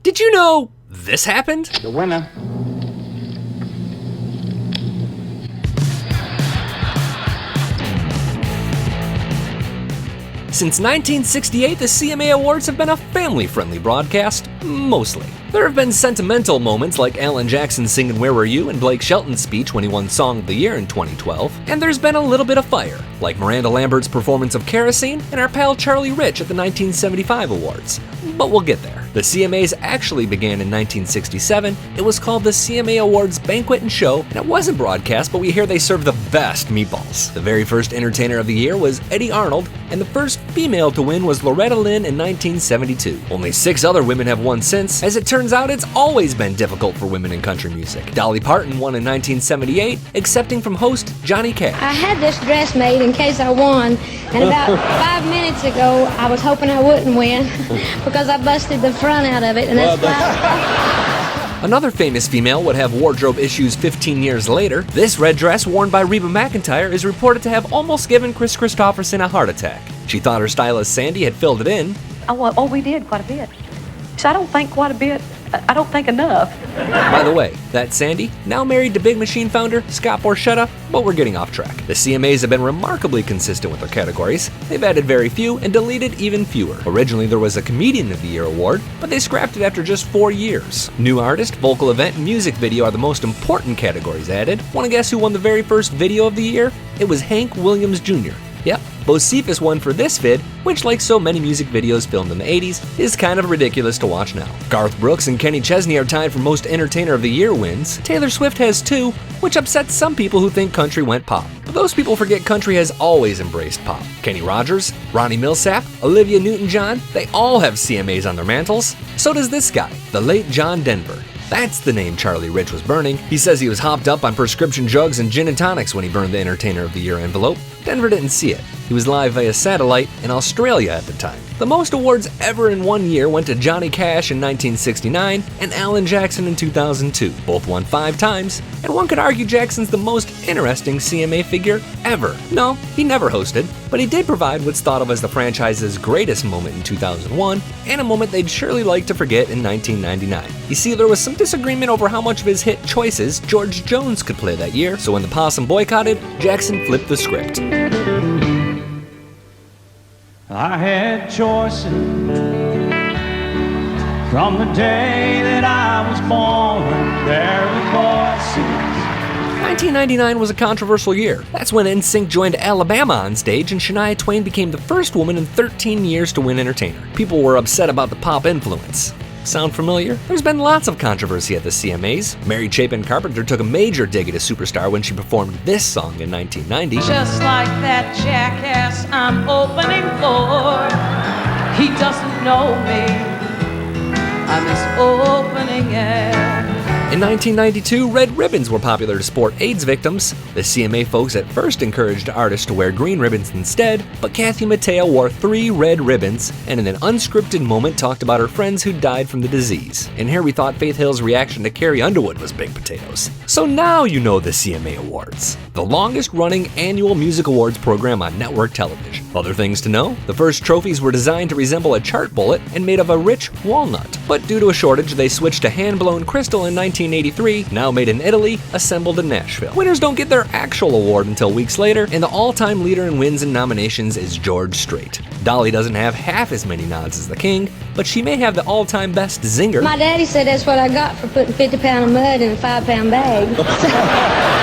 did you know this happened? The winner. Since 1968, the CMA Awards have been a family-friendly broadcast, mostly. There have been sentimental moments like Alan Jackson singing Where Were You and Blake Shelton's speech when he won Song of the Year in 2012, and there's been a little bit of fire, like Miranda Lambert's performance of Kerosene and our pal Charlie Rich at the 1975 awards. But we'll get there. The CMAs actually began in 1967. It was called the CMA Awards Banquet and Show, and it wasn't broadcast, but we hear they serve the best meatballs. The very first Entertainer of the Year was Eddie Arnold, and the first female to win was Loretta Lynn in 1972. Only 6 other women have won since. As it turns out, it's always been difficult for women in country music. Dolly Parton won in 1978, accepting from host Johnny Cash. I had this dress made in case I won, and about 5 minutes ago, I was hoping I wouldn't win because I busted the front out of it, and that's why. Another famous female would have wardrobe issues 15 years later. This red dress worn by Reba McEntire is reported to have almost given Chris Christopherson a heart attack. She thought her stylist Sandy had filled it in. Oh, we did quite a bit. So I don't think quite a bit. I don't think enough. By the way, that's Sandy, now married to Big Machine founder Scott Borchetta, but we're getting off track. The CMAs have been remarkably consistent with their categories. They've added very few and deleted even fewer. Originally there was a Comedian of the Year award, but they scrapped it after just 4 years. New artist, vocal event, and music video are the most important categories added. Want to guess who won the very first Video of the Year? It was Hank Williams Jr. Yep, Bocephus won for this vid, which like so many music videos filmed in the 80s, is kind of ridiculous to watch now. Garth Brooks and Kenny Chesney are tied for most Entertainer of the Year wins. Taylor Swift has 2, which upsets some people who think country went pop. But those people forget country has always embraced pop. Kenny Rogers, Ronnie Milsap, Olivia Newton-John, they all have CMAs on their mantles. So does this guy, the late John Denver. That's the name Charlie Rich was burning. He says he was hopped up on prescription drugs and gin and tonics when he burned the Entertainer of the Year envelope. Denver didn't see it. He was live via satellite in Australia at the time. The most awards ever in one year went to Johnny Cash in 1969 and Alan Jackson in 2002. Both won 5 times, and one could argue Jackson's the most interesting CMA figure ever. No, he never hosted, but he did provide what's thought of as the franchise's greatest moment in 2001, and a moment they'd surely like to forget in 1999. You see, there was some disagreement over how much of his hit Choices George Jones could play that year, so when the Possum boycotted, Jackson flipped the script. I had choices from the day that I was born. There were voices. 1999 was a controversial year. That's when NSYNC joined Alabama on stage and Shania Twain became the first woman in 13 years to win Entertainer. People were upset about the pop influence. Sound familiar? There's been lots of controversy at the CMAs. Mary Chapin Carpenter took a major dig at a superstar when she performed this song in 1990. Just like that jackass I'm opening for, he doesn't know me, I'm his opening act. In 1992, red ribbons were popular to sport AIDS victims. The CMA folks at first encouraged artists to wear green ribbons instead, but Kathy Mattea wore 3 red ribbons and in an unscripted moment talked about her friends who died from the disease. And here we thought Faith Hill's reaction to Carrie Underwood was baked potatoes. So now you know the CMA Awards, the longest running annual music awards program on network television. Other things to know, the first trophies were designed to resemble a chart bullet and made of a rich walnut. But due to a shortage, they switched to hand-blown crystal in 1983, now made in Italy, assembled in Nashville. Winners don't get their actual award until weeks later, and the all-time leader in wins and nominations is George Strait. Dolly doesn't have half as many nods as the king, but she may have the all-time best zinger. My daddy said that's what I got for putting 50 pounds of mud in a 5-pound bag.